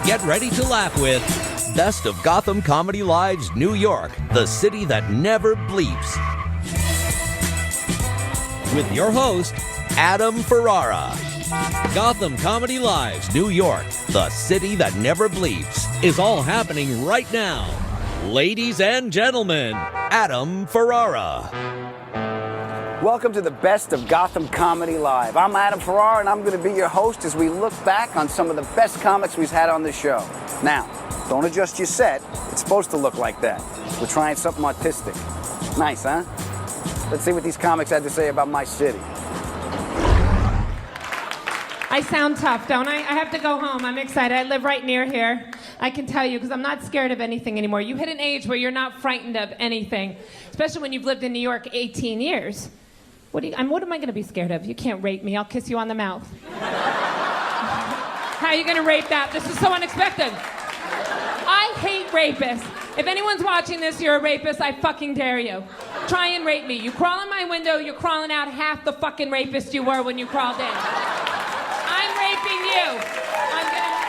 Get ready to laugh with Best of Gotham Comedy Live's New York, the city that never bleeps. With your host, Adam Ferrara. Gotham Comedy Live's New York, the city that never bleeps, is all happening right now. Ladies and gentlemen, Adam Ferrara. Welcome to the Best of Gotham Comedy Live. I'm Adam Ferrara, and I'm going to be your host as we look back on some of the best comics we've had on the show. Now, don't adjust your set. It's supposed to look like that. We're trying something artistic. Nice, huh? Let's see what these comics had to say about my city. I sound tough, don't I? I have to go home. I'm excited. I live right near here. I can tell you, because I'm not scared of anything anymore. You hit an age where you're not frightened of anything, especially when you've lived in New York 18 years. What am I going to be scared of? You can't rape me. I'll kiss you on the mouth. How are you going to rape that? This is so unexpected. I hate rapists. If anyone's watching this, you're a rapist, I fucking dare you. Try and rape me. You crawl in my window, you're crawling out half the fucking rapist you were when you crawled in. I'm raping you.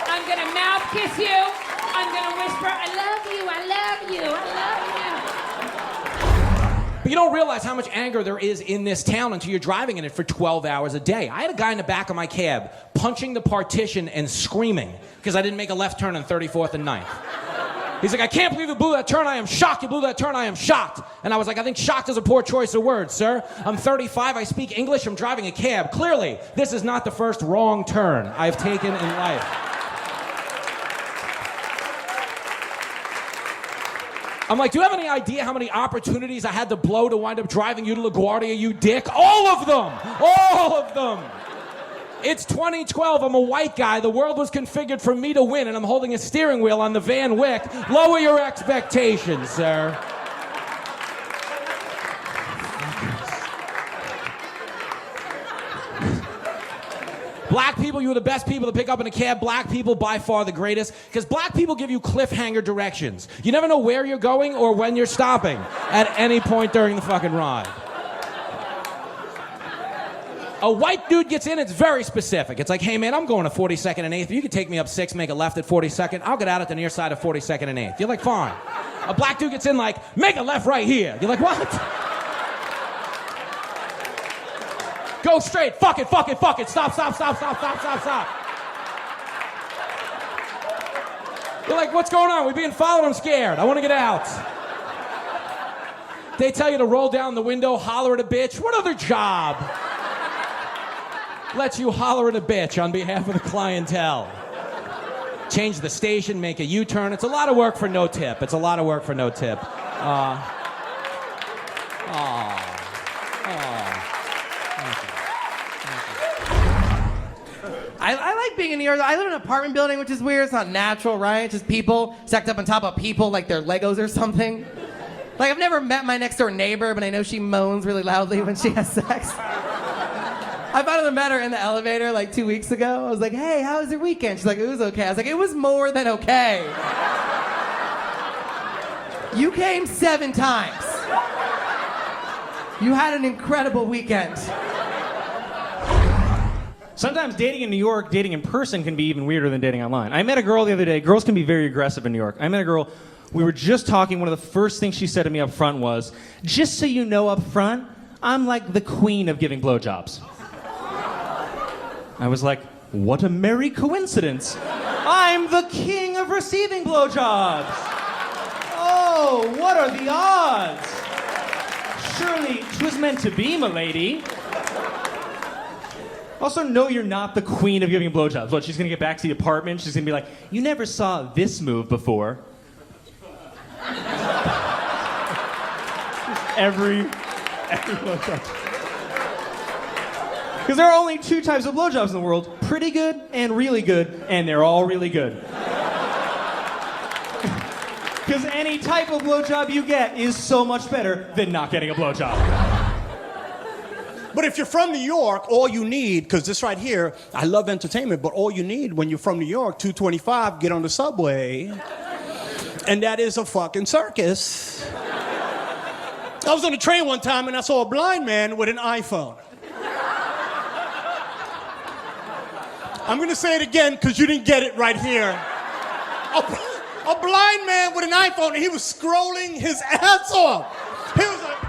I'm gonna mouth kiss you. I'm gonna whisper, I love you, I love you, I love you. But you don't realize how much anger there is in this town until you're driving in it for 12 hours a day. I had a guy in the back of my cab punching the partition and screaming because I didn't make a left turn on 34th and 9th. He's like, I can't believe you blew that turn. I am shocked you blew that turn. I am shocked. And I was like, I think shocked is a poor choice of words, sir. I'm 35. I speak English. I'm driving a cab. Clearly, this is not the first wrong turn I've taken in life. I'm like, do you have any idea how many opportunities I had to blow to wind up driving you to LaGuardia, you dick? All of them! All of them! It's 2012, I'm a white guy, the world was configured for me to win, and I'm holding a steering wheel on the Van Wyck. Lower your expectations, sir. Black people, you are the best people to pick up in a cab. Black people, by far the greatest, because black people give you cliffhanger directions. You never know where you're going or when you're stopping at any point during the fucking ride. A white dude gets in, it's very specific. It's like, hey man, I'm going to 42nd and 8th. You can take me up 6, make a left at 42nd. I'll get out at the near side of 42nd and 8th. You're like, fine. A black dude gets in like, make a left right here. You're like, what? Go straight, fuck it, stop. You're like, what's going on? We're being followed, I'm scared. I want to get out. They tell you to roll down the window, holler at a bitch. What other job lets you holler at a bitch on behalf of the clientele? Change the station, make a U-turn. It's a lot of work for no tip. I like being in New York. I live in an apartment building, which is weird. It's not natural, right? It's just people stacked up on top of people like they're Legos or something. Like, I've never met my next-door neighbor, but I know she moans really loudly when she has sex. I finally met her in the elevator like 2 weeks ago. I was like, hey, how was your weekend? She's like, it was okay. I was like, it was more than okay. You came 7 times. You had an incredible weekend. Sometimes dating in New York, dating in person can be even weirder than dating online. I met a girl the other day. Girls can be very aggressive in New York. I met a girl, we were just talking. One of the first things she said to me up front was, just so you know up front, I'm like the queen of giving blowjobs. I was like, what a merry coincidence. I'm the king of receiving blowjobs. Oh, what are the odds? Surely 'twas meant to be, m'lady. Also, no, you're not the queen of giving blowjobs. What, she's gonna get back to the apartment, she's gonna be like, you never saw this move before. every blowjob. Because there are only 2 types of blowjobs in the world, pretty good and really good, and they're all really good. Because any type of blowjob you get is so much better than not getting a blowjob. But if you're from New York, all you need, because this right here, I love entertainment, but all you need when you're from New York, 225, get on the subway, and that is a fucking circus. I was on the train one time and I saw a blind man with an iPhone. I'm gonna say it again because you didn't get it right here. A blind man with an iPhone, and he was scrolling his ass off. He was like,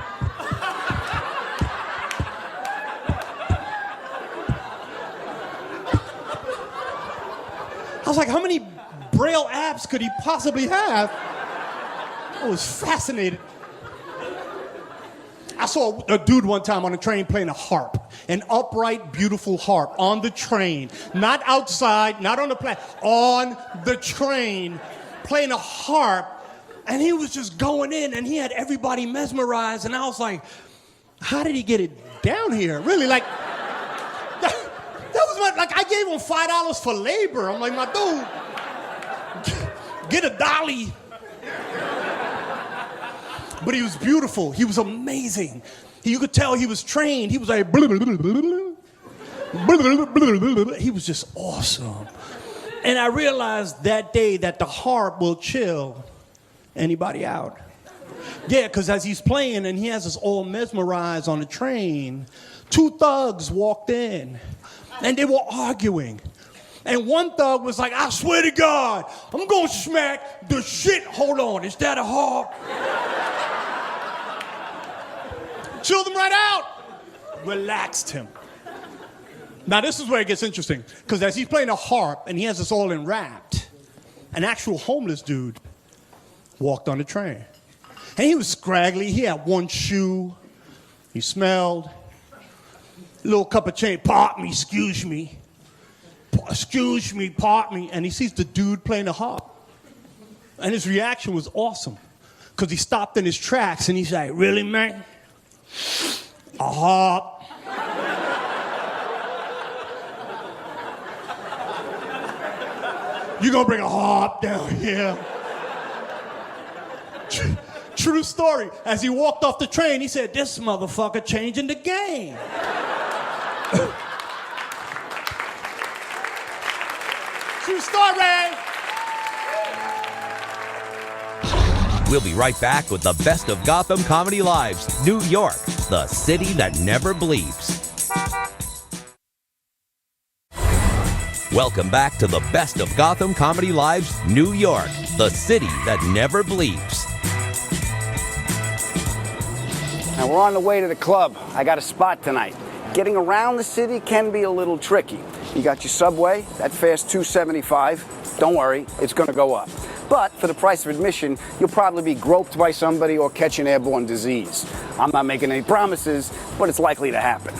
I was like, how many Braille apps could he possibly have? I was fascinated. I saw a dude one time on a train playing a harp, an upright, beautiful harp on the train, not outside, not on the platform, on the train, playing a harp, and he was just going in, and he had everybody mesmerized, and I was like, how did he get it down here? Really, like, that was my, like, I gave him $5 for labor. I'm like, my dude, get a dolly. But he was beautiful. He was amazing. You could tell he was trained. He was like, blah, blah, blah, blah, blah, blah, blah. He was just awesome. And I realized that day that the harp will chill anybody out. Yeah, because as he's playing and he has us all mesmerized on the train, two thugs walked in and they were arguing. And one thug was like, I swear to God, I'm going to smack the shit. Hold on, is that a harp? Chilled him right out. Relaxed him. Now, this is where it gets interesting. Because as he's playing a harp and he has us all enwrapped, an actual homeless dude walked on the train. And he was scraggly. He had one shoe. He smelled. A little cup of change. Pardon me, excuse me. Excuse me, pardon me. And he sees the dude playing the harp. And his reaction was awesome. Because he stopped in his tracks and he's like, really, man? A harp? You gonna bring a harp down here? True story. As he walked off the train, he said, this motherfucker changing the game. True story. We'll be right back with the best of Gotham Comedy Live's New York, the city that never bleeps. Welcome back to the best of Gotham Comedy Live's New York, the city that never bleeps. Now we're on the way to the club. I got a spot tonight. Getting around the city can be a little tricky. You got your subway, that fare's $2.75. Don't worry, it's gonna go up. But for the price of admission, you'll probably be groped by somebody or catch an airborne disease. I'm not making any promises, but it's likely to happen.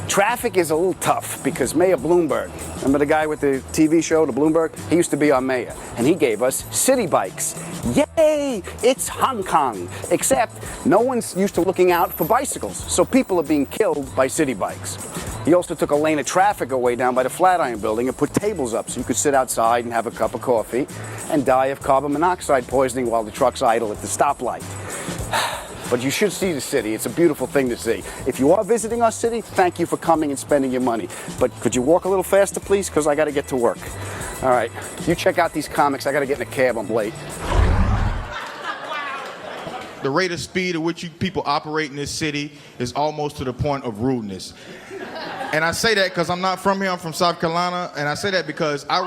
Traffic is a little tough because Mayor Bloomberg, remember the guy with the TV show, the Bloomberg? He used to be our mayor, and he gave us city bikes. Yay! It's Hong Kong. Except no one's used to looking out for bicycles, so people are being killed by city bikes. He also took a lane of traffic away down by the Flatiron Building and put tables up so you could sit outside and have a cup of coffee and die of carbon monoxide poisoning while the truck's idle at the stoplight. But you should see the city. It's a beautiful thing to see. If you are visiting our city, thank you for coming and spending your money. But could you walk a little faster, please? Because I got to get to work. All right, you check out these comics. I got to get in a cab. I'm late. The rate of speed at which you people operate in this city is almost to the point of rudeness. And I say that because I'm not from here, I'm from South Carolina, and I say that because I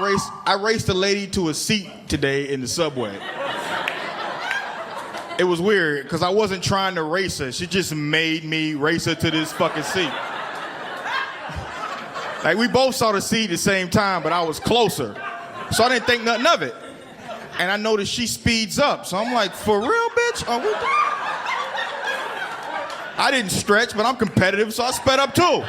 raced a lady to a seat today in the subway. It was weird, because I wasn't trying to race her. She just made me race her to this fucking seat. Like, we both saw the seat at the same time, but I was closer. So I didn't think nothing of it. And I noticed she speeds up, so I'm like, for real, bitch? Are we I didn't stretch, but I'm competitive, so I sped up too.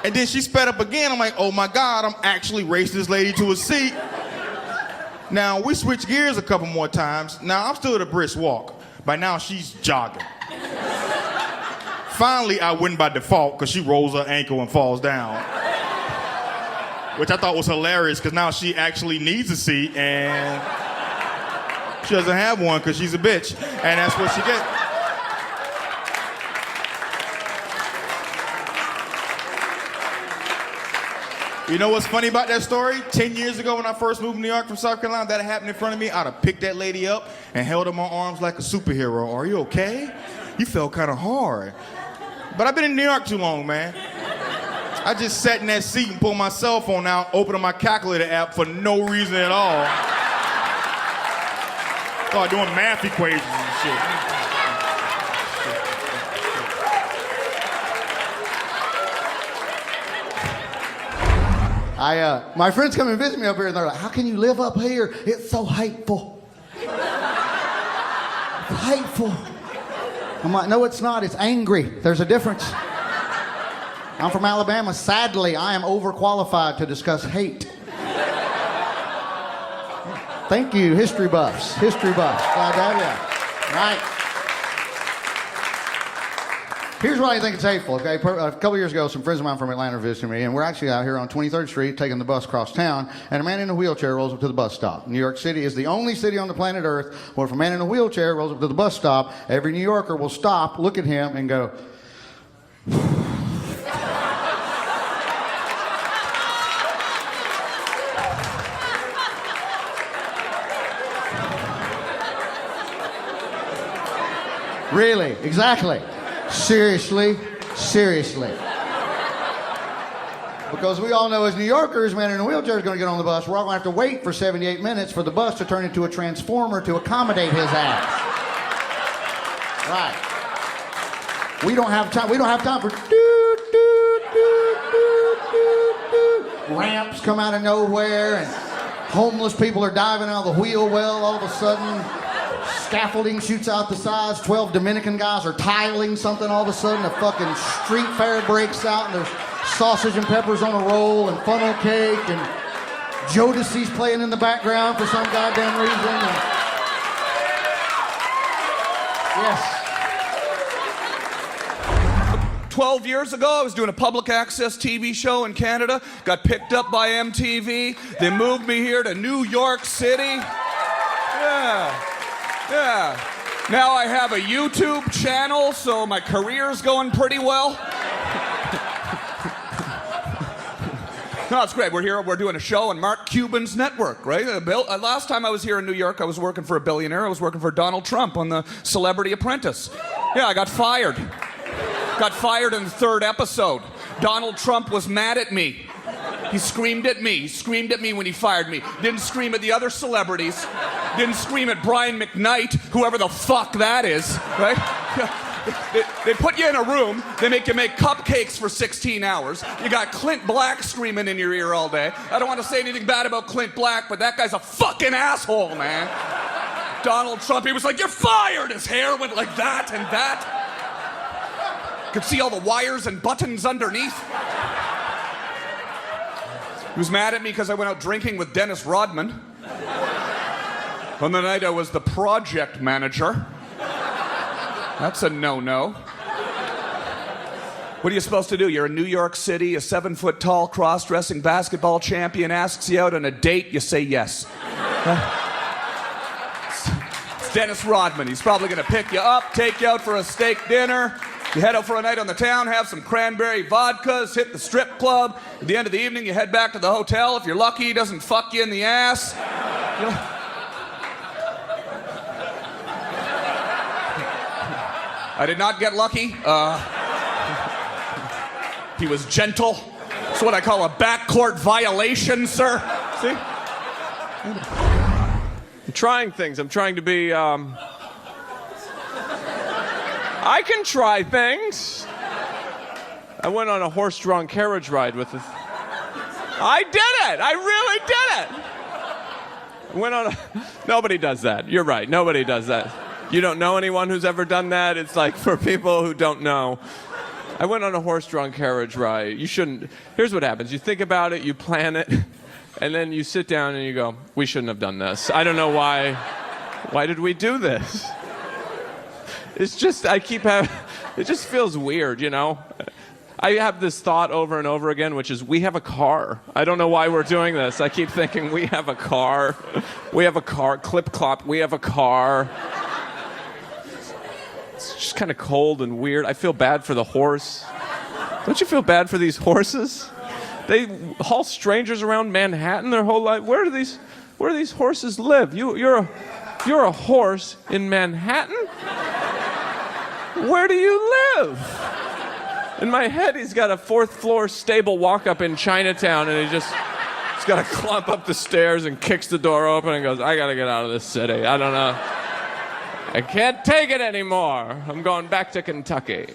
And then she sped up again. I'm like, oh my God, I'm actually racing this lady to a seat. Now, we switched gears a couple more times. Now, I'm still at a brisk walk. By now, she's jogging. Finally, I win by default because she rolls her ankle and falls down. Which I thought was hilarious because now she actually needs a seat and she doesn't have one because she's a bitch. And that's what she gets. You know what's funny about that story? 10 years ago when I first moved to New York from South Carolina, that happened in front of me, I'd have picked that lady up and held her in my arms like a superhero. Are you okay? You felt kind of hard. But I've been in New York too long, man. I just sat in that seat and pulled my cell phone out, opening my calculator app for no reason at all. Started doing math equations and shit. My friends come and visit me up here, and they're like, "How can you live up here? It's so hateful." It's hateful. I'm like, "No, it's not. It's angry. There's a difference." I'm from Alabama. Sadly, I am overqualified to discuss hate. Thank you, history buffs. History buffs. Glad to have you. Right. Here's why I think it's hateful, okay? A couple years ago, some friends of mine from Atlanta visited me, and we're actually out here on 23rd Street taking the bus across town, and a man in a wheelchair rolls up to the bus stop. New York City is the only city on the planet Earth where if a man in a wheelchair rolls up to the bus stop, every New Yorker will stop, look at him, and go, really? Exactly. Seriously? Seriously. Because we all know as New Yorkers, man in a wheelchair is going to get on the bus. We're all going to have to wait for 78 minutes for the bus to turn into a transformer to accommodate his ass. Right. We don't have time. We don't have time for ramps come out of nowhere and homeless people are diving out of the wheel well all of a sudden. Scaffolding shoots out the sides. 12 Dominican guys are tiling something all of a sudden. A fucking street fair breaks out and there's sausage and peppers on a roll and funnel cake and Jodeci's playing in the background for some goddamn reason. And yes. 12 years ago, I was doing a public access TV show in Canada. Got picked up by MTV. They moved me here to New York City. Yeah. Now I have a YouTube channel, so my career's going pretty well. No, it's great. We're here, we're doing a show on Mark Cuban's network, right? Last time I was here in New York, I was working for a billionaire. I was working for Donald Trump on the Celebrity Apprentice. Yeah, I got fired. Got fired in the third episode. Donald Trump was mad at me. He screamed at me. He screamed at me when he fired me. Didn't scream at the other celebrities. Didn't scream at Brian McKnight, whoever the fuck that is, right? They put you in a room, they make you make cupcakes for 16 hours. You got Clint Black screaming in your ear all day. I don't want to say anything bad about Clint Black, but that guy's a fucking asshole, man. Donald Trump, he was like, "You're fired!" His hair went like that and that. Could see all the wires and buttons underneath. He was mad at me because I went out drinking with Dennis Rodman. On the night I was the project manager. That's a no-no. What are you supposed to do? You're in New York City, a 7-foot-tall cross-dressing basketball champion asks you out on a date, you say yes. It's Dennis Rodman. He's probably going to pick you up, take you out for a steak dinner. You head out for a night on the town, have some cranberry vodkas, hit the strip club. At the end of the evening, you head back to the hotel. If you're lucky, he doesn't fuck you in the ass. I did not get lucky. He was gentle. It's what I call a backcourt violation, sir. See? I'm trying things. I'm trying to be, I can try things. I went on a horse-drawn carriage ride with a... I did it! I really did it! I went on a... Nobody does that. You're right. Nobody does that. You don't know anyone who's ever done that? It's like for people who don't know. I went on a horse-drawn carriage ride. You shouldn't... Here's what happens. You think about it, you plan it, and then you sit down and you go, we shouldn't have done this. I don't know why. Why did we do this? It's just, I keep having... It just feels weird, you know? I have this thought over and over again, which is, we have a car. I don't know why we're doing this. I keep thinking, we have a car. We have a car. Clip-clop, we have a car. It's just kind of cold and weird. I feel bad for the horse. Don't you feel bad for these horses? They haul strangers around Manhattan their whole life. Where do these horses live? You're a horse in Manhattan? Where do you live? In my head, he's got a 4th floor stable walk-up in Chinatown, and he's got to clump up the stairs and kicks the door open and goes, I got to get out of this city. I don't know. I can't take it anymore. I'm going back to Kentucky.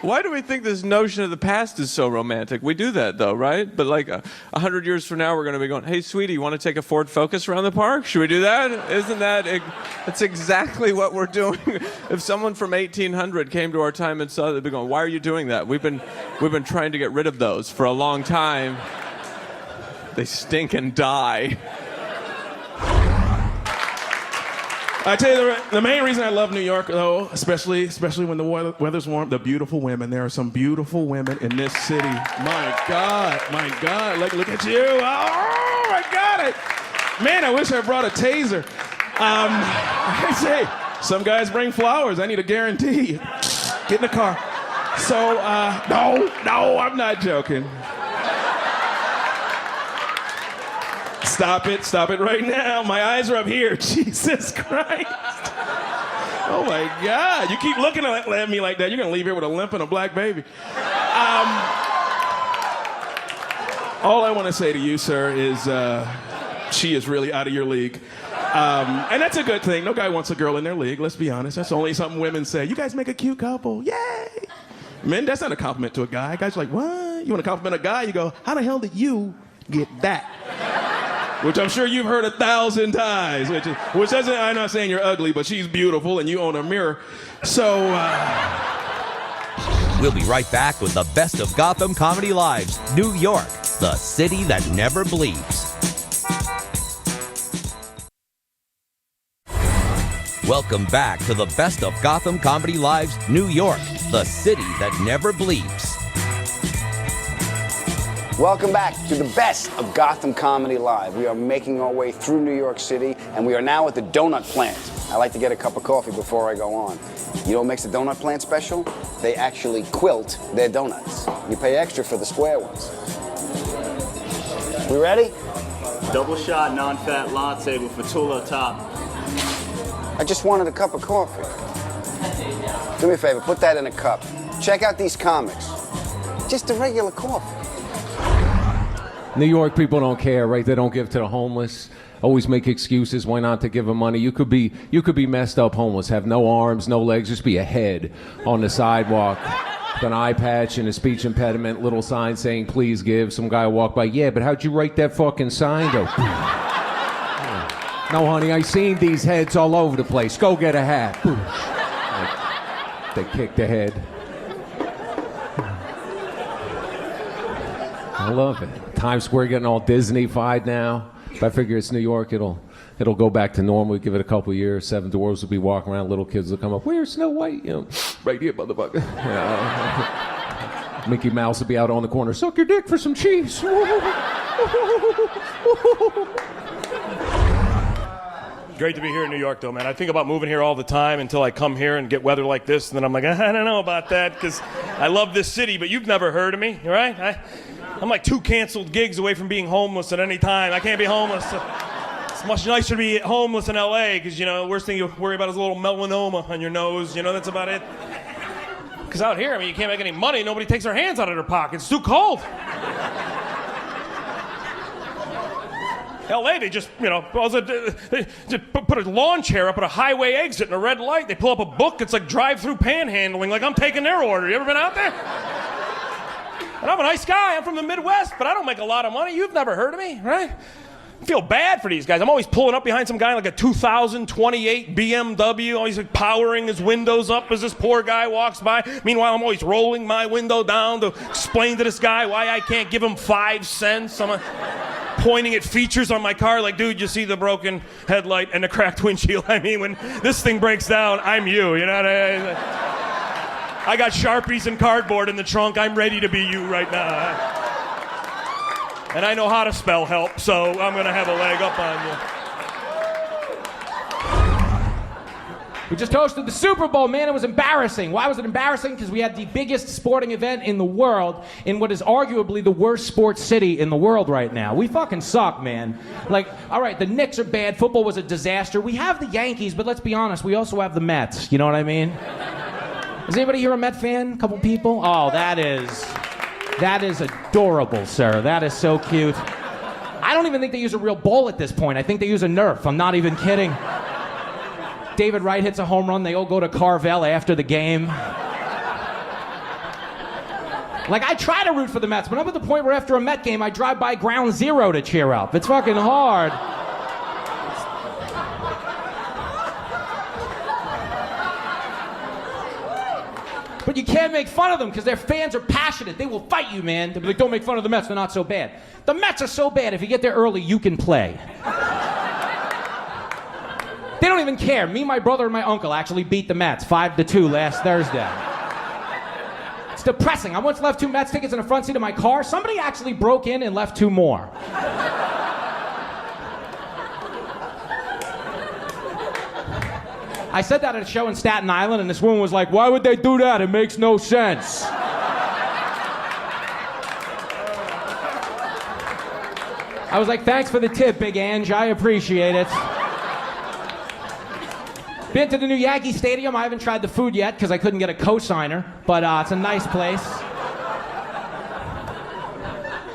Why do we think this notion of the past is so romantic? We do that, though, right? But like 100 years from now, we're going to be going, hey, sweetie, you want to take a Ford Focus around the park? Should we do that? Isn't that... That's exactly what we're doing. If someone from 1800 came to our time and saw that, they'd be going, why are you doing that? We've been trying to get rid of those for a long time. They stink and die. I tell you, the main reason I love New York, though, especially when the weather's warm, the beautiful women. There are some beautiful women in this city. My God. Look at you. Oh, my God. Man, I wish I brought a taser. I say, some guys bring flowers. I need a guarantee. Get in the car. So, no, I'm not joking. Stop it right now. My eyes are up here. Jesus Christ. Oh my God. You keep looking at me like that, you're going to leave here with a limp and a black baby. All I want to say to you, sir, is she is really out of your league. And that's a good thing. No guy wants a girl in their league, let's be honest. That's only something women say. You guys make a cute couple. Yay. Men, that's not a compliment to a guy. Guys are like, what? You want to compliment a guy? You go, how the hell did you get that? Which I'm sure you've heard 1,000 times. Which doesn't, I'm not saying you're ugly, but she's beautiful and you own a mirror. So, We'll be right back with the best of Gotham Comedy Live's New York, the city that never bleeps. Welcome back to the best of Gotham Comedy Live's New York, the city that never bleeps. Welcome back to the best of Gotham Comedy Live. We are making our way through New York City, and we are now at the donut plant. I like to get a cup of coffee before I go on. You know what makes the donut plant special? They actually quilt their donuts. You pay extra for the square ones. We ready? Double shot, non-fat latte with Fatula top. I just wanted a cup of coffee. Do me a favor, put that in a cup. Check out these comics. Just a regular coffee. New York people don't care, right? They don't give to the homeless. Always make excuses why not to give them money. You could be messed up homeless, have no arms, no legs, just be a head on the sidewalk with an eye patch and a speech impediment, little sign saying please give. Some guy walk by, yeah, but how'd you write that fucking sign? Go, no, honey, I seen these heads all over the place. Go get a hat. They kick the head. I love it. Times Square getting all Disney-fied now. But I figure it's New York. It'll go back to normal. We give it a couple years. 7 Dwarfs will be walking around. Little kids will come up. Where's Snow White? You know, right here, motherfucker. Mickey Mouse will be out on the corner. Suck your dick for some cheese. Great to be here in New York, though, man. I think about moving here all the time until I come here and get weather like this, and then I'm like, I don't know about that, because I love this city, but you've never heard of me, right? I'm like 2 canceled gigs away from being homeless at any time. I can't be homeless. It's much nicer to be homeless in L.A., because, you know, the worst thing you worry about is a little melanoma on your nose. You know, that's about it. Because out here, I mean, you can't make any money. Nobody takes their hands out of their pockets. It's too cold. L.A., they just, you know, they just put a lawn chair up at a highway exit and a red light. They pull up a book. It's like drive-through panhandling, like I'm taking their order. You ever been out there? And I'm a nice guy. I'm from the Midwest, but I don't make a lot of money. You've never heard of me, right? I feel bad for these guys. I'm always pulling up behind some guy like a 2028 BMW, always like powering his windows up as this poor guy walks by. Meanwhile, I'm always rolling my window down to explain to this guy why I can't give him 5 cents. I'm pointing at features on my car like, dude, you see the broken headlight and the cracked windshield? I mean, when this thing breaks down, I'm you know what I mean? I got Sharpies and cardboard in the trunk. I'm ready to be you right now. And I know how to spell help, so I'm going to have a leg up on We just hosted the Super Bowl, man. It was embarrassing. Why was it embarrassing? Because we had the biggest sporting event in the world in what is arguably the worst sports city in the world right now. We fucking suck, man. Like, all right, the Knicks are bad. Football was a disaster. We have the Yankees, but let's be honest, we also have the Mets. You know what I mean? Is anybody here a Met fan? A couple people? Oh, that is adorable, sir. That is so cute. I don't even think they use a real ball at this point. I think they use a Nerf. I'm not even kidding. David Wright hits a home run. They all go to Carvel after the game. Like, I try to root for the Mets, but I'm at the point where after a Met game, I drive by Ground Zero to cheer up. It's fucking hard. But you can't make fun of them because their fans are passionate. They will fight you, man. They'll be like, don't make fun of the Mets. They're not so bad. The Mets are so bad. If you get there early, you can play. They don't even care. Me, my brother, and my uncle actually beat the Mets 5-2 last Thursday. It's depressing. I once left 2 Mets tickets in the front seat of my car. Somebody actually broke in and left 2 more. I said that at a show in Staten Island, and this woman was like, why would they do that? It makes no sense. I was like, thanks for the tip, Big Ange. I appreciate it. Been to the new Yankee Stadium. I haven't tried the food yet because I couldn't get a cosigner, but it's a nice place.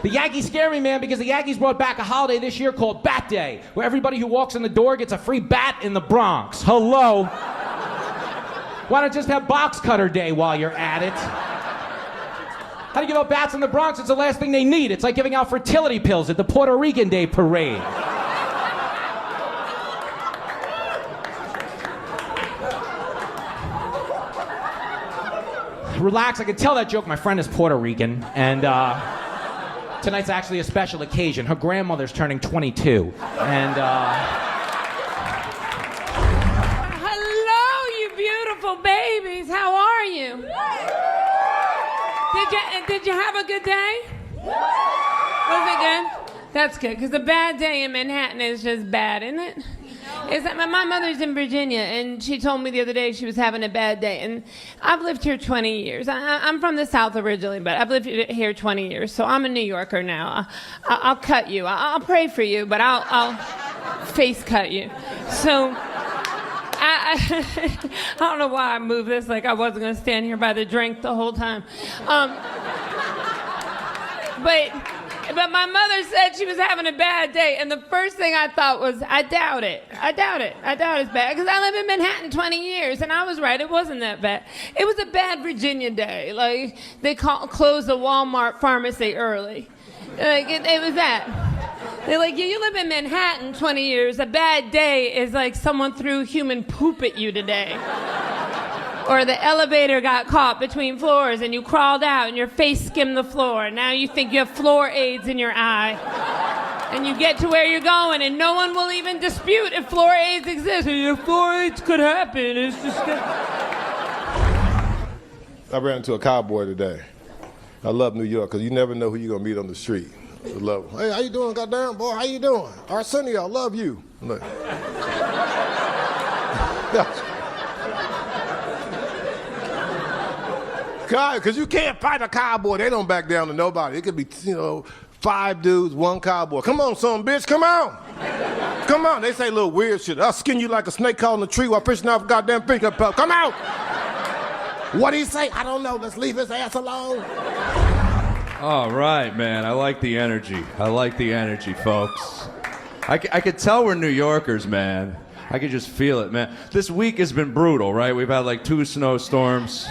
The Yankees scare me, man, because the Yankees brought back a holiday this year called Bat Day, where everybody who walks in the door gets a free bat in the Bronx. Hello? Why don't you just have Box Cutter Day while you're at it? How do you give out bats in the Bronx? It's the last thing they need. It's like giving out fertility pills at the Puerto Rican Day parade. Relax, I can tell that joke. My friend is Puerto Rican, and tonight's actually a special occasion. Her grandmother's turning 22, and Hello, you beautiful babies. How are you? Did you have a good day? Was it good? That's good, because a bad day in Manhattan is just bad, isn't it? Is that my mother's in Virginia, and she told me the other day she was having a bad day. And I've lived here 20 years. I'm from the South originally, but I've lived here 20 years, so I'm a New Yorker now. I'll cut you. I'll pray for you, but I'll face cut you. So I don't know why I moved this like I wasn't going to stand here by the drink the whole time. But my mother said she was having a bad day, and the first thing I thought was, I doubt it. I doubt it's bad, because I lived in Manhattan 20 years, and I was right, it wasn't that bad. It was a bad Virginia day. Like, they closed the Walmart pharmacy early. Like, it was that. They're like, you live in Manhattan 20 years, a bad day is like someone threw human poop at you today. Or the elevator got caught between floors and you crawled out and your face skimmed the floor. And now you think you have floor aids in your eye. And you get to where you're going and no one will even dispute if floor aids exist. Floor aids could happen. It's just I ran into a cowboy today. I love New York because you never know who you're going to meet on the street. I love him. Hey, how you doing, goddamn boy? How you doing? Arsenio, I love you. Look. Because you can't fight a cowboy. They don't back down to nobody. It could be, 5 dudes, 1 cowboy. Come on, son, bitch, come on. Come on. They say little weird shit. I'll skin you like a snake caught in a tree while fishing off a goddamn fish. Come out. What do he say? I don't know. Let's leave his ass alone. All right, man. I like the energy. Folks. I could tell we're New Yorkers, man. I could just feel it, man. This week has been brutal, right? We've had like 2 snowstorms.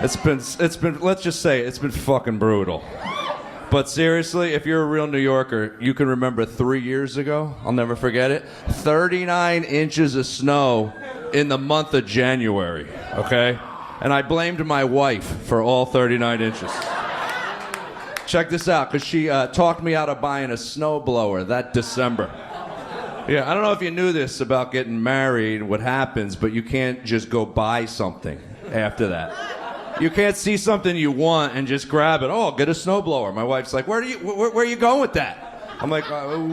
It's been, let's just say, it's been fucking brutal. But seriously, if you're a real New Yorker, you can remember 3 years ago, I'll never forget it, 39 inches of snow in the month of January, okay? And I blamed my wife for all 39 inches. Check this out, because she talked me out of buying a snowblower that December. Yeah, I don't know if you knew this about getting married, what happens, but you can't just go buy something after that. You can't see something you want and just grab it. Oh, get a snowblower. My wife's like, where are you going with that? I'm like,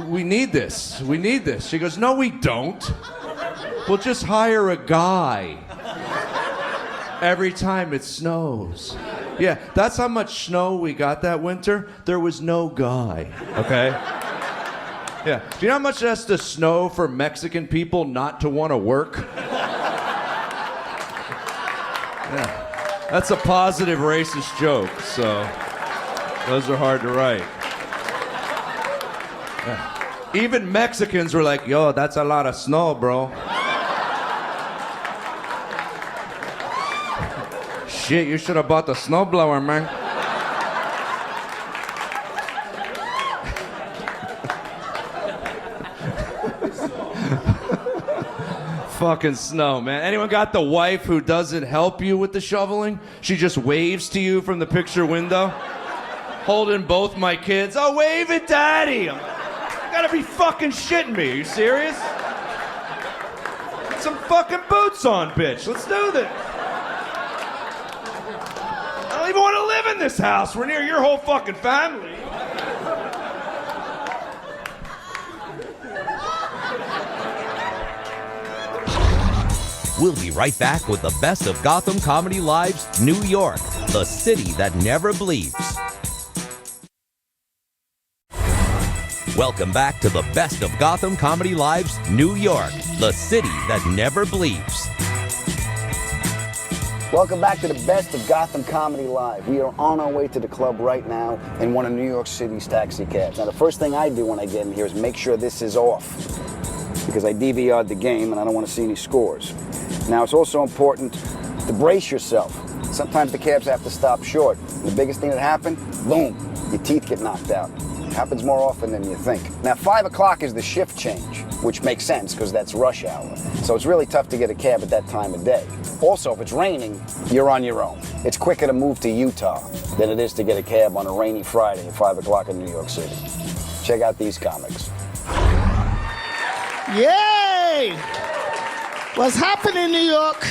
we need this. She goes, no, we don't. We'll just hire a guy every time it snows. Yeah, that's how much snow we got that winter. There was no guy, okay? Yeah. Do you know how much it has to snow for Mexican people not to want to work? Yeah. That's a positive racist joke, so those are hard to write. Yeah. Even Mexicans were like, yo, that's a lot of snow, bro. Shit, you should have bought the snowblower, man. Fucking snow, man. Anyone got the wife who doesn't help you with the shoveling? She just waves to you from the picture window. Holding both my kids. Oh, wave at daddy. You gotta be fucking shitting me. Are you serious? Get some fucking boots on, bitch. Let's do this. I don't even want to live in this house. We're near your whole fucking family. We'll be right back with the best of Gotham Comedy Live's New York, the city that never bleeps. Welcome back to the best of Gotham Comedy Live's New York, the city that never bleeps. Welcome back to the best of Gotham Comedy Live. We are on our way to the club right now in one of New York City's taxi cabs. Now, the first thing I do when I get in here is make sure this is off, because I DVR'd the game and I don't want to see any scores. Now, it's also important to brace yourself. Sometimes the cabs have to stop short. The biggest thing that happened, boom, your teeth get knocked out. It happens more often than you think. Now, 5 o'clock is the shift change, which makes sense because that's rush hour. So it's really tough to get a cab at that time of day. Also, if it's raining, you're on your own. It's quicker to move to Utah than it is to get a cab on a rainy Friday at 5 o'clock in New York City. Check out these comics. Yay! What's happening, New York?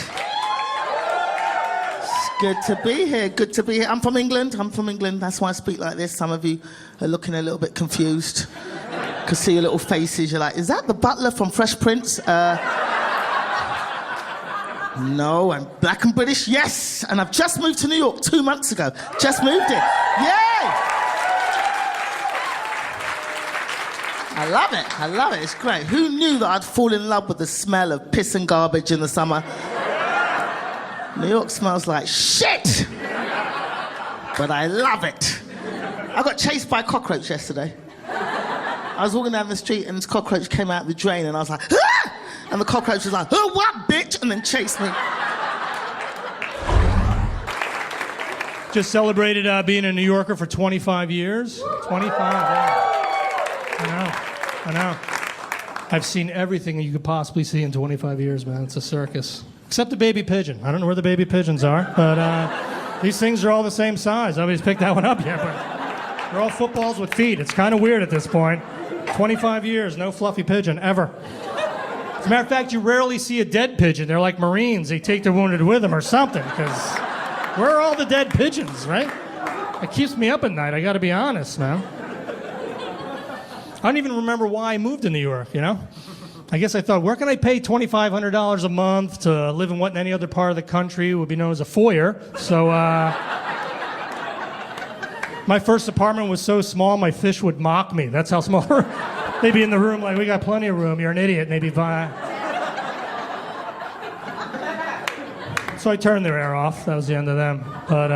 It's good to be here. Good to be here. I'm from England. That's why I speak like this. Some of you are looking a little bit confused. Can see your little faces. You're like, is that the butler from Fresh Prince? No, I'm black and British. Yes, and I've just moved to New York 2 months ago. Just moved here. Yay! I love it, it's great. Who knew that I'd fall in love with the smell of piss and garbage in the summer? New York smells like shit! But I love it. I got chased by a cockroach yesterday. I was walking down the street and this cockroach came out of the drain and I was like, ah! And the cockroach was like, oh, what, bitch? And then chased me. Just celebrated being a New Yorker for 25 years. 25, yeah. I know. I've seen everything you could possibly see in 25 years, man. It's a circus. Except the baby pigeon. I don't know where the baby pigeons are, but these things are all the same size. Nobody's picked that one up yet, but they're all footballs with feet. It's kind of weird at this point. 25 years, no fluffy pigeon, ever. As a matter of fact, you rarely see a dead pigeon. They're like Marines. They take their wounded with them or something, because where are all the dead pigeons, right? It keeps me up at night, I gotta be honest, man. I don't even remember why I moved to New York, you know? I guess I thought, where can I pay $2,500 a month to live in what in any other part of the country would be known as a foyer? So, my first apartment was so small, my fish would mock me. That's how small. They'd be in the room like, we got plenty of room, you're an idiot, and they'd be fine. So I turned their air off. That was the end of them. But,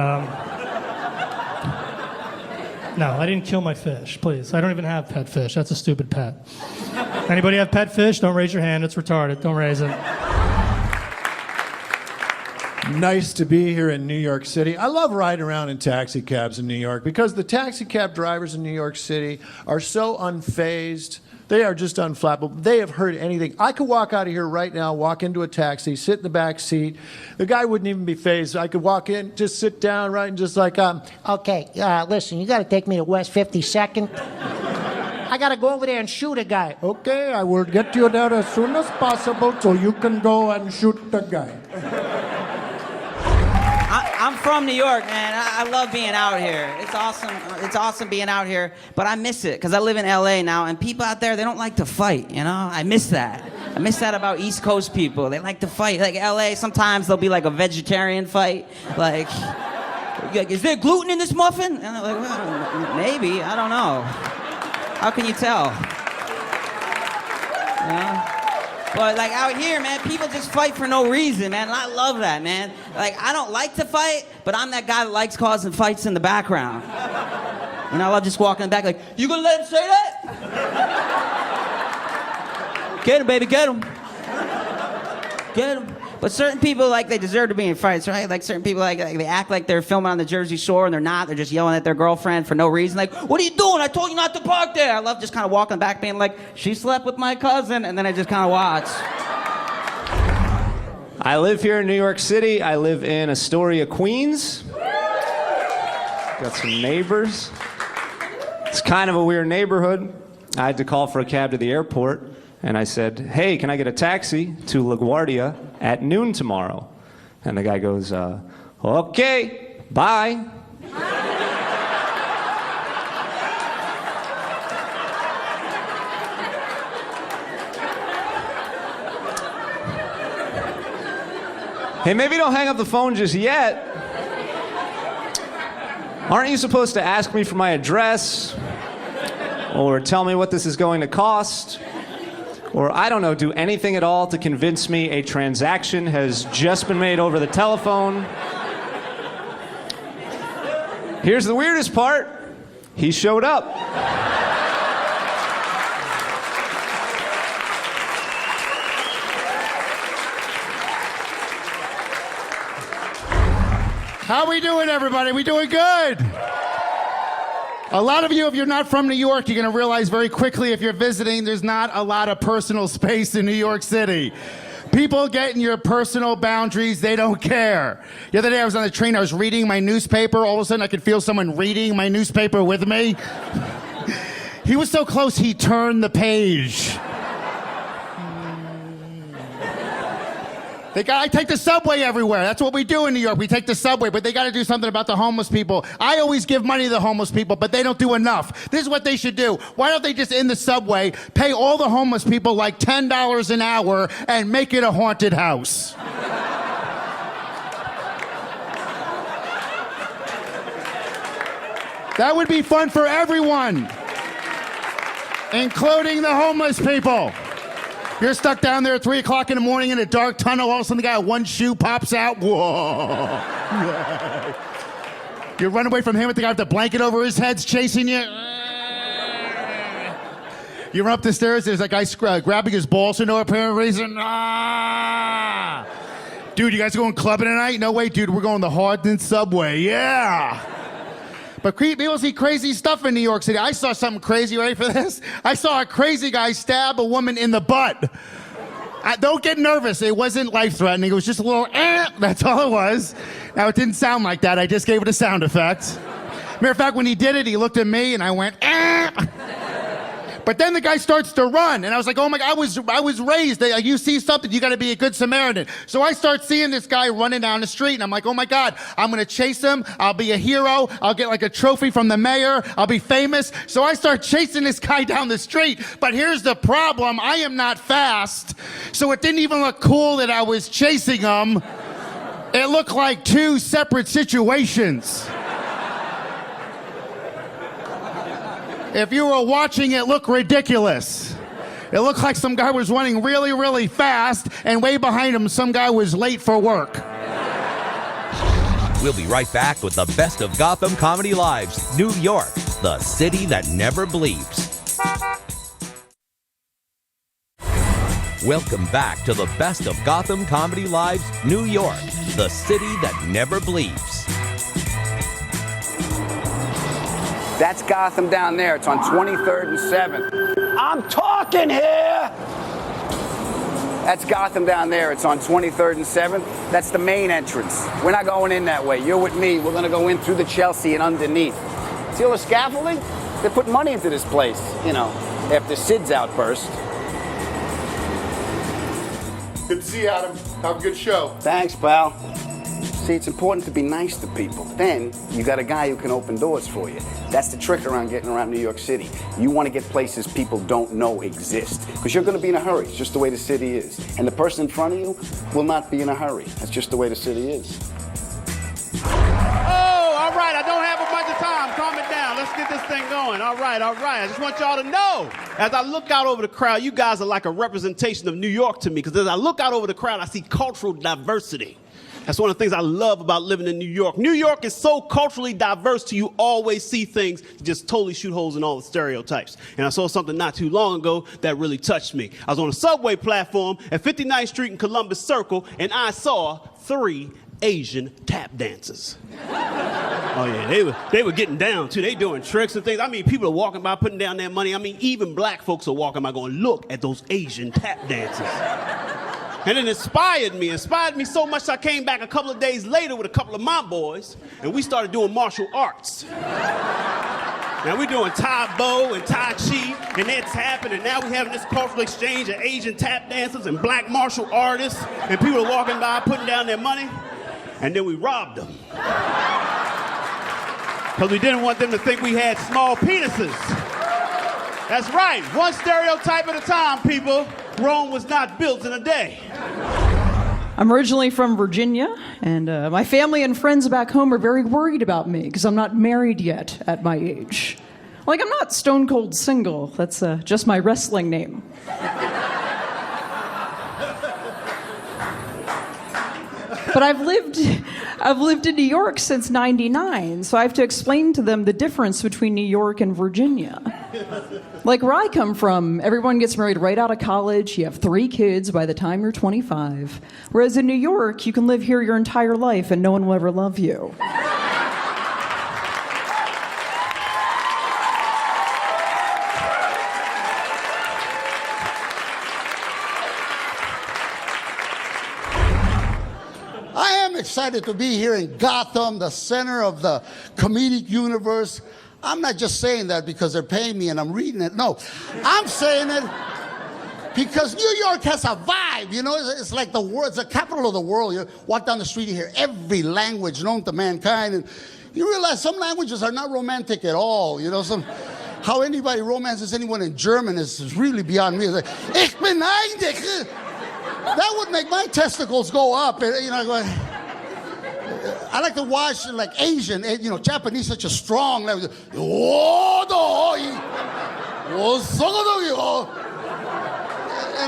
no, I didn't kill my fish, please. I don't even have pet fish. That's a stupid pet. Anybody have pet fish? Don't raise your hand. It's retarded. Don't raise it. Nice to be here in New York City. I love riding around in taxi cabs in New York because the taxi cab drivers in New York City are so unfazed. They are just unflappable. They have heard anything. I could walk out of here right now, walk into a taxi, sit in the back seat. The guy wouldn't even be fazed. I could walk in, just sit down, right, and just like, Okay, listen, you got to take me to West 52nd. I got to go over there and shoot a guy. Okay, I will get you there as soon as possible so you can go and shoot the guy. I'm from New York, man. I love being out here. It's awesome. It's awesome being out here, but I miss it because I live in LA now, and people out there, they don't like to fight, you know? I miss that. I miss that about East Coast people. They like to fight. Like LA, sometimes there'll be like a vegetarian fight. Like, is there gluten in this muffin? And I'm like, well, maybe. I don't know. How can you tell? You know? But like out here, man, people just fight for no reason, man. And I love that, man. Like, I don't like to fight, but I'm that guy that likes causing fights in the background. And I love just walking back like, you gonna let him say that? Get him, baby, get him. Get him. But certain people, like, they deserve to be in fights, right? Like, certain people, like they act like they're filming on the Jersey Shore, and they're not. They're just yelling at their girlfriend for no reason. Like, what are you doing? I told you not to park there. I love just kind of walking back being like, she slept with my cousin, and then I just kind of watch. I live here in New York City. I live in Astoria, Queens. Got some neighbors. It's kind of a weird neighborhood. I had to call for a cab to the airport. And I said, hey, can I get a taxi to LaGuardia at noon tomorrow? And the guy goes, okay, bye. Hey, maybe don't hang up the phone just yet. Aren't you supposed to ask me for my address? Or tell me what this is going to cost? Or, I don't know, do anything at all to convince me a transaction has just been made over the telephone? Here's the weirdest part. He showed up. How we doing, everybody? We doing good? A lot of you, if you're not from New York, you're going to realize very quickly if you're visiting, there's not a lot of personal space in New York City. People get in your personal boundaries, they don't care. The other day I was on the train, I was reading my newspaper, all of a sudden I could feel someone reading my newspaper with me. He was so close, he turned the page. I take the subway everywhere. That's what we do in New York. We take the subway, but they got to do something about the homeless people. I always give money to the homeless people, but they don't do enough. This is what they should do. Why don't they just, in the subway, pay all the homeless people like $10 an hour and make it a haunted house? That would be fun for everyone, including the homeless people. You're stuck down there at 3 o'clock in the morning in a dark tunnel. All of a sudden, the guy with one shoe pops out. Whoa. You run away from him with the guy with the blanket over his head's chasing you. You run up the stairs. There's that guy grabbing his balls for no apparent reason. Dude, you guys going clubbing tonight? No way, dude. We're going the Hardin subway. Yeah. But people see crazy stuff in New York City. I saw something crazy. Ready for this? I saw a crazy guy stab a woman in the butt. Don't get nervous. It wasn't life-threatening. It was just a little, that's all it was. Now, it didn't sound like that. I just gave it a sound effect. Matter of fact, when he did it, he looked at me, and I went, But then the guy starts to run, and I was like, oh my God, I was raised. You see something, you gotta be a good Samaritan. So I start seeing this guy running down the street, and I'm like, oh my God, I'm gonna chase him. I'll be a hero. I'll get like a trophy from the mayor. I'll be famous. So I start chasing this guy down the street. But here's the problem. I am not fast. So it didn't even look cool that I was chasing him. It looked like two separate situations. If you were watching, it looked ridiculous. It looked like some guy was running really, really fast, and way behind him, some guy was late for work. We'll be right back with the best of Gotham Comedy Live's New York, the city that never bleeps. Welcome back to the best of Gotham Comedy Live's New York, the city that never bleeps. That's Gotham down there. It's on 23rd and 7th. I'm talking here! That's Gotham down there. It's on 23rd and 7th. That's the main entrance. We're not going in that way. You're with me. We're going to go in through the Chelsea and underneath. See all the scaffolding? They put money into this place, after Sid's outburst. Good to see you, Adam. Have a good show. Thanks, pal. See, it's important to be nice to people. Then you got a guy who can open doors for you. That's the trick around getting around New York City. You want to get places people don't know exist, because you're going to be in a hurry. It's just the way the city is. And the person in front of you will not be in a hurry. That's just the way the city is. Oh, all right, I don't have a bunch of time. Calm it down. Let's get this thing going. All right. I just want y'all to know, as I look out over the crowd, you guys are like a representation of New York to me, because as I look out over the crowd, I see cultural diversity. That's one of the things I love about living in New York. New York is so culturally diverse till you always see things that just totally shoot holes in all the stereotypes. And I saw something not too long ago that really touched me. I was on a subway platform at 59th Street in Columbus Circle, and I saw 3 Asian tap dancers. Oh yeah, they were getting down too. They doing tricks and things. I mean, people are walking by putting down their money. I mean, even black folks are walking by going, look at those Asian tap dancers. And it inspired me so much I came back a couple of days later with a couple of my boys, and we started doing martial arts. Now we're doing Tai Bo and Tai Chi, and they're tapping, and now we're having this cultural exchange of Asian tap dancers and black martial artists, and people are walking by putting down their money, and then we robbed them. Because we didn't want them to think we had small penises. That's right, one stereotype at a time, people. Rome was not built in a day. I'm originally from Virginia, and my family and friends back home are very worried about me because I'm not married yet at my age. Like, I'm not stone cold single. That's just my wrestling name. But I've lived in New York since '99, so I have to explain to them the difference between New York and Virginia. Like, where I come from, everyone gets married right out of college, you have 3 kids by the time you're 25. Whereas in New York, you can live here your entire life and no one will ever love you. I'm excited to be here in Gotham, the center of the comedic universe. I'm not just saying that because they're paying me and I'm reading it. No, I'm saying it because New York has a vibe. You know, it's like the world, it's the capital of the world. You walk down the street, you hear every language known to mankind, and you realize some languages are not romantic at all. You know, how anybody romances anyone in German is really beyond me. It's like, ich bin eigentlich. That would make my testicles go up. You know, I like to watch like Asian, you know, Japanese, such a strong language. And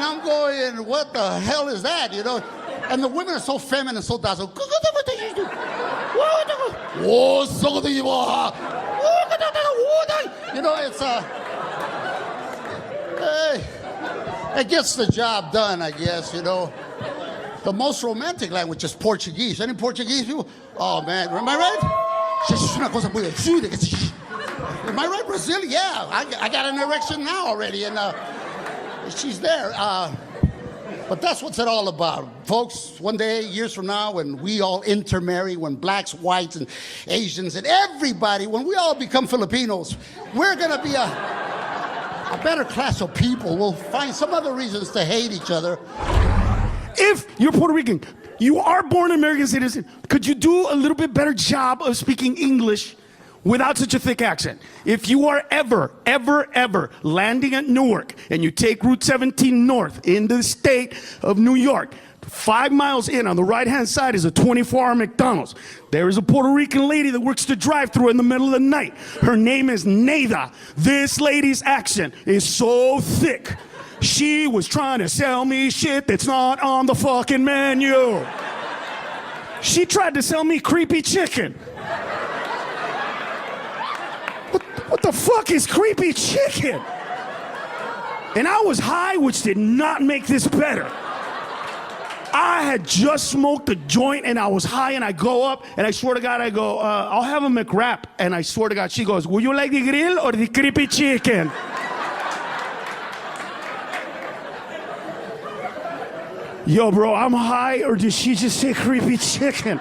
I'm going, what the hell is that, you know? And the women are so feminine, so docile. You know, it's it gets the job done, I guess, you know. The most romantic language is Portuguese. Any Portuguese people? Oh, man, am I right? Am I right, Brazil? Yeah, I got an erection now already, and she's there. But that's what's it all about. Folks, one day, years from now, when we all intermarry, when blacks, whites, and Asians, and everybody, when we all become Filipinos, we're going to be a better class of people. We'll find some other reasons to hate each other. If you're Puerto Rican, you are born American citizen, could you do a little bit better job of speaking English without such a thick accent? If you are ever landing at Newark and you take Route 17 north into the state of New York, 5 miles in on the right-hand side is a 24-hour McDonald's. There is a Puerto Rican lady that works the drive-thru in the middle of the night. Her name is Neida. This lady's accent is so thick. She was trying to sell me shit that's not on the fucking menu. She tried to sell me creepy chicken. What the fuck is creepy chicken? And I was high, which did not make this better. I had just smoked a joint and I was high, and I go up and I swear to God, I go, I'll have a McWrap. And I swear to God, she goes, would you like the grill or the creepy chicken? Yo, bro, I'm high, or did she just say creepy chicken?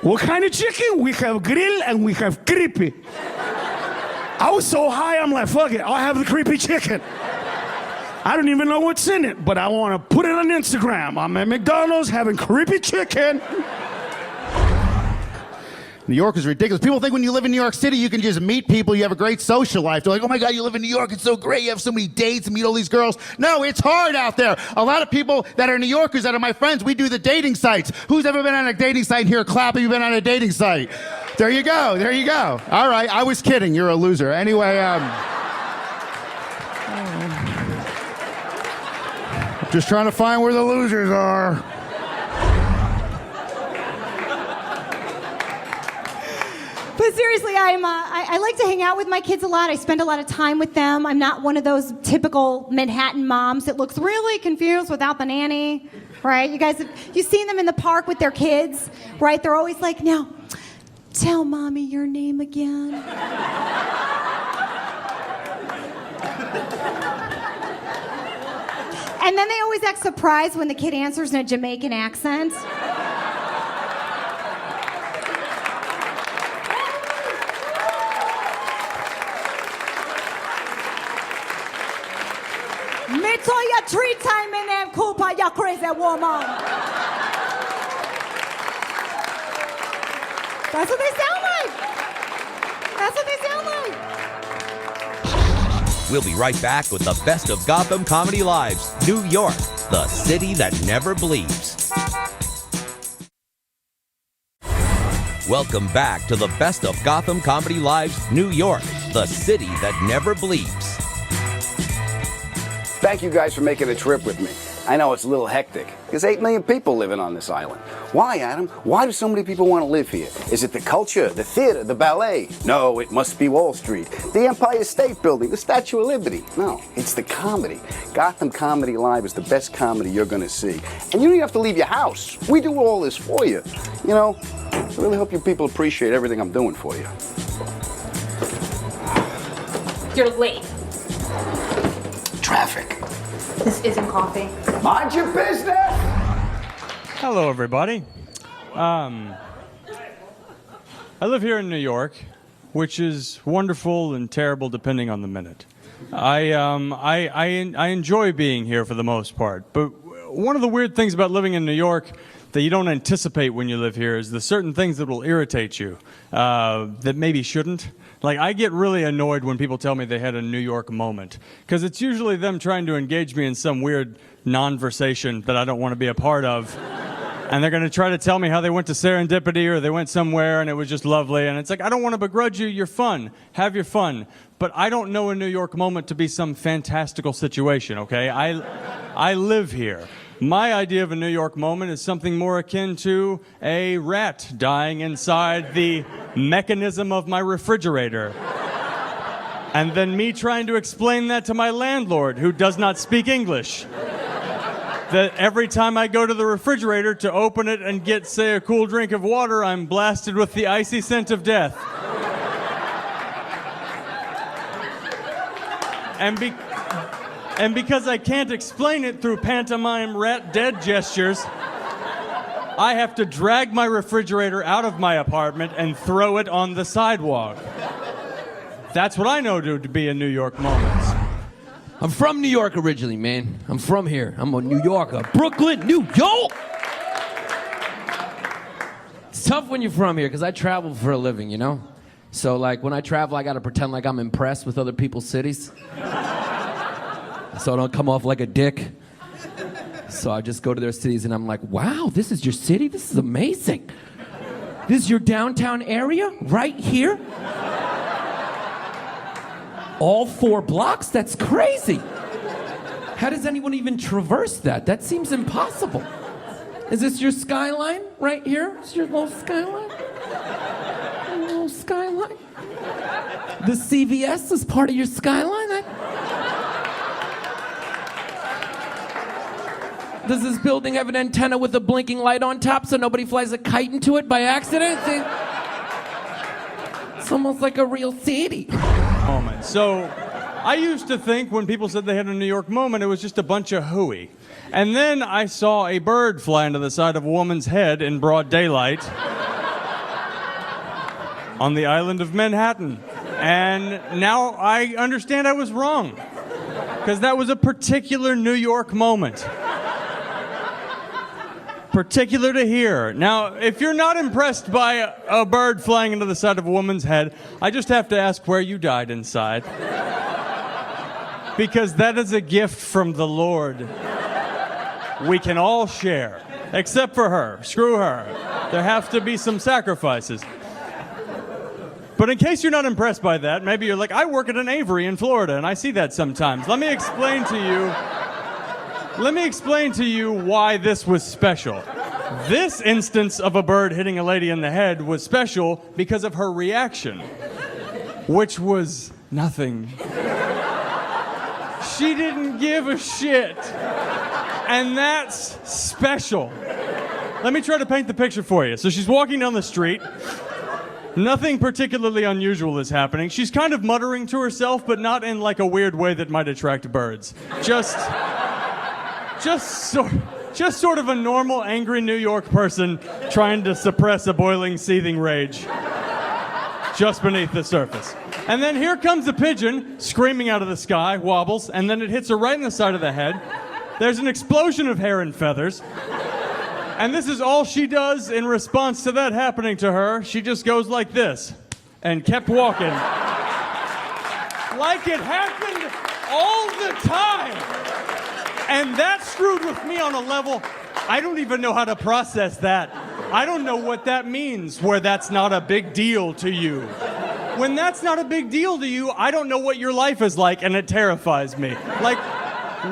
What kind of chicken? We have grill and we have creepy. I was so high, I'm like, fuck it, I'll have the creepy chicken. I don't even know what's in it, but I want to put it on Instagram. I'm at McDonald's having creepy chicken. New York is ridiculous. People think when you live in New York City, you can just meet people, you have a great social life. They're like, oh my God, you live in New York, it's so great, you have so many dates and meet all these girls. No, it's hard out there. A lot of people that are New Yorkers, that are my friends, we do the dating sites. Who's ever been on a dating site here? Clap if you've been on a dating site. There you go, there you go. All right, I was kidding, you're a loser. Anyway, just trying to find where the losers are. But seriously, I like to hang out with my kids a lot. I spend a lot of time with them. I'm not one of those typical Manhattan moms that looks really confused without the nanny, right? You guys, you've seen them in the park with their kids, right? They're always like, now, tell mommy your name again. And then they always act surprised when the kid answers in a Jamaican accent. Me told you 3 times my name, Cooper, you crazy woman. That's what they sound like. That's what they sound like. We'll be right back with the best of Gotham Comedy Live's New York, the city that never bleeps. Welcome back to the best of Gotham Comedy Live's New York, the city that never bleeps. Thank you guys for making a trip with me. I know it's a little hectic. There's 8 million people living on this island. Why, Adam? Why do so many people want to live here? Is it the culture, the theater, the ballet? No, it must be Wall Street. The Empire State Building, the Statue of Liberty. No, it's the comedy. Gotham Comedy Live is the best comedy you're going to see. And you don't even have to leave your house. We do all this for you. You know, I really hope you people appreciate everything I'm doing for you. You're late. Traffic. This isn't coffee. Mind your business! Hello, everybody. I live here in New York, which is wonderful and terrible depending on the minute. I enjoy being here for the most part, but one of the weird things about living in New York that you don't anticipate when you live here is the certain things that will irritate you that maybe shouldn't. Like, I get really annoyed when people tell me they had a New York moment, because it's usually them trying to engage me in some weird non-versation that I don't want to be a part of. And they're going to try to tell me how they went to Serendipity or they went somewhere and it was just lovely. And it's like, I don't want to begrudge you. You're fun. Have your fun. But I don't know a New York moment to be some fantastical situation, okay? I live here. My idea of a New York moment is something more akin to a rat dying inside the mechanism of my refrigerator. And then me trying to explain that to my landlord, who does not speak English. That every time I go to the refrigerator to open it and get, say, a cool drink of water, I'm blasted with the icy scent of death. And because I can't explain it through pantomime rat dead gestures, I have to drag my refrigerator out of my apartment and throw it on the sidewalk. That's what I know to be a New York moment. I'm from New York originally, man. I'm from here. I'm a New Yorker. Brooklyn, New York! It's tough when you're from here, because I travel for a living, you know? So, like, when I travel, I gotta pretend like I'm impressed with other people's cities. So I don't come off like a dick. So I just go to their cities and I'm like, wow, this is your city? This is amazing. This is your downtown area? Right here? All 4 blocks? That's crazy. How does anyone even traverse that? That seems impossible. Is this your skyline right here? Is your little skyline? A little skyline? The CVS is part of your skyline? Does this building have an antenna with a blinking light on top so nobody flies a kite into it by accident? It's almost like a real city. Moment. So, I used to think when people said they had a New York moment, it was just a bunch of hooey. And then I saw a bird fly into the side of a woman's head in broad daylight on the island of Manhattan. And now I understand I was wrong. Because that was a particular New York moment. Particular to hear. Now, if you're not impressed by a bird flying into the side of a woman's head, I just have to ask where you died inside. Because that is a gift from the Lord. We can all share. Except for her. Screw her. There have to be some sacrifices. But in case you're not impressed by that, maybe you're like, I work at an Avery in Florida, and I see that sometimes. Let me explain to you why this was special. This instance of a bird hitting a lady in the head was special because of her reaction, which was nothing. She didn't give a shit. And that's special. Let me try to paint the picture for you. So she's walking down the street. Nothing particularly unusual is happening. She's kind of muttering to herself, but not in like a weird way that might attract birds. Just sort of a normal, angry New York person trying to suppress a boiling, seething rage just beneath the surface. And then here comes a pigeon screaming out of the sky, wobbles, and then it hits her right in the side of the head. There's an explosion of hair and feathers. And this is all she does in response to that happening to her. She just goes like this and kept walking. Like it happened all the time. And that screwed with me on a level I don't even know how to process that. I don't know what that means, where that's not a big deal to you. When that's not a big deal to you, I don't know what your life is like, and it terrifies me. Like,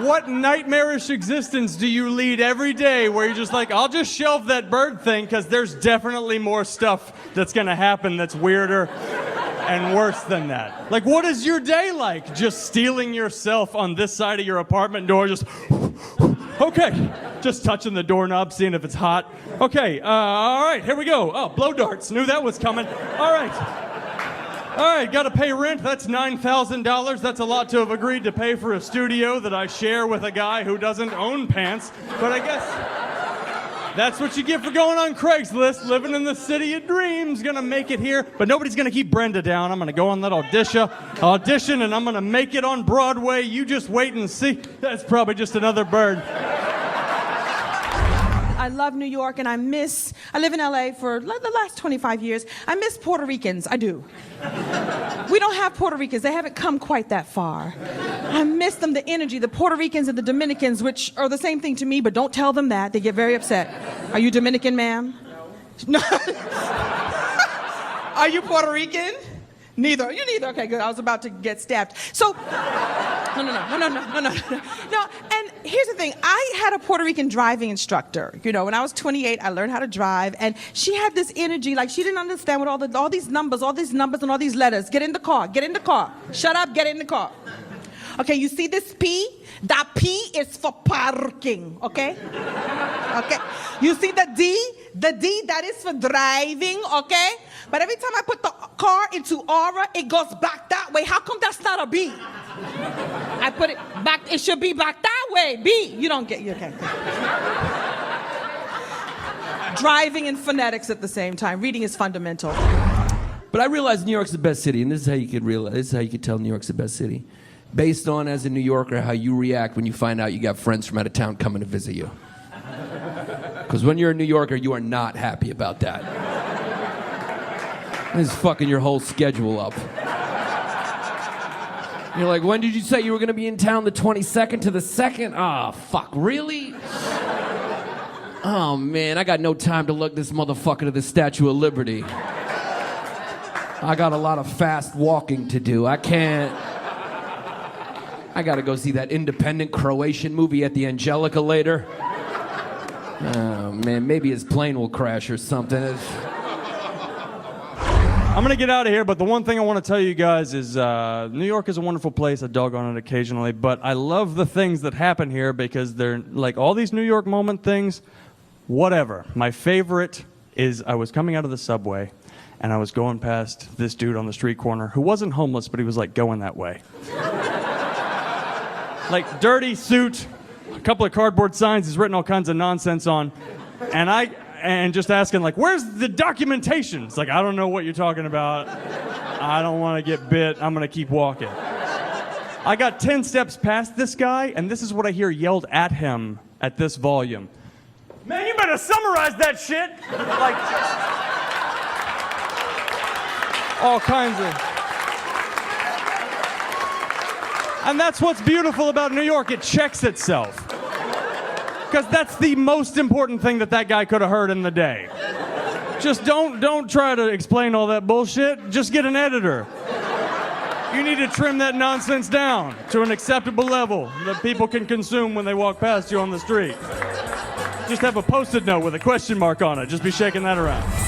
what nightmarish existence do you lead every day where you're just like, I'll just shelve that bird thing because there's definitely more stuff that's going to happen that's weirder and worse than that. Like, what is your day like? Just stealing yourself on this side of your apartment door, just, okay, just touching the doorknob, seeing if it's hot. Okay, all right, here we go. Oh, blow darts, knew that was coming. All right. All right, got to pay rent. That's $9,000. That's a lot to have agreed to pay for a studio that I share with a guy who doesn't own pants. But I guess that's what you get for going on Craigslist, living in the city of dreams. Gonna make it here, but nobody's gonna keep Brenda down. I'm gonna go on that audition, and I'm gonna make it on Broadway. You just wait and see. That's probably just another bird. I love New York, and I live in LA for the last 25 years. I miss Puerto Ricans, I do. We don't have Puerto Ricans, they haven't come quite that far. I miss them, the energy, the Puerto Ricans and the Dominicans, which are the same thing to me, but don't tell them that, they get very upset. Are you Dominican, ma'am? No. Are you Puerto Rican? Neither. You neither. Okay, good. I was about to get stabbed. So, no. And here's the thing. I had a Puerto Rican driving instructor. You know, when I was 28, I learned how to drive, and she had this energy, like she didn't understand what all these numbers and all these letters. Get in the car. Get in the car. Shut up. Get in the car. Okay, you see this P? That P is for parking, okay? Okay. You see the D? The D, that is for driving, okay? But every time I put the car into aura, it goes back that way. How come that's not a B? I put it back, it should be back that way, B. You don't get, okay. Driving and phonetics at the same time. Reading is fundamental. But I realize New York's the best city, and this is how you could realize, this is how you could tell New York's the best city. Based on, as a New Yorker, how you react when you find out you got friends from out of town coming to visit you. Because when you're a New Yorker, you are not happy about that. This is fucking your whole schedule up. You're like, when did you say you were gonna be in town the 22nd to the 2nd? Ah, fuck, really? Oh man, I got no time to lug this motherfucker to the Statue of Liberty. I got a lot of fast walking to do. I gotta go see that independent Croatian movie at the Angelica later. Oh man, maybe his plane will crash or something. I'm gonna get out of here, but the one thing I want to tell you guys is New York is a wonderful place. I dog on it occasionally, but I love the things that happen here because they're like all these New York moment things, whatever. My favorite is I was coming out of the subway and I was going past this dude on the street corner who wasn't homeless, but he was like going that way. Like dirty suit, a couple of cardboard signs, he's written all kinds of nonsense on, and just asking like, where's the documentation? It's like, I don't know what you're talking about. I don't want to get bit. I'm going to keep walking. I got 10 steps past this guy, and this is what I hear yelled at him at this volume. Man, you better summarize that shit! Like, all kinds of... And that's what's beautiful about New York. It checks itself. Because that's the most important thing that guy could have heard in the day. Just don't try to explain all that bullshit. Just get an editor. You need to trim that nonsense down to an acceptable level that people can consume when they walk past you on the street. Just have a Post-it note with a question mark on it. Just be shaking that around.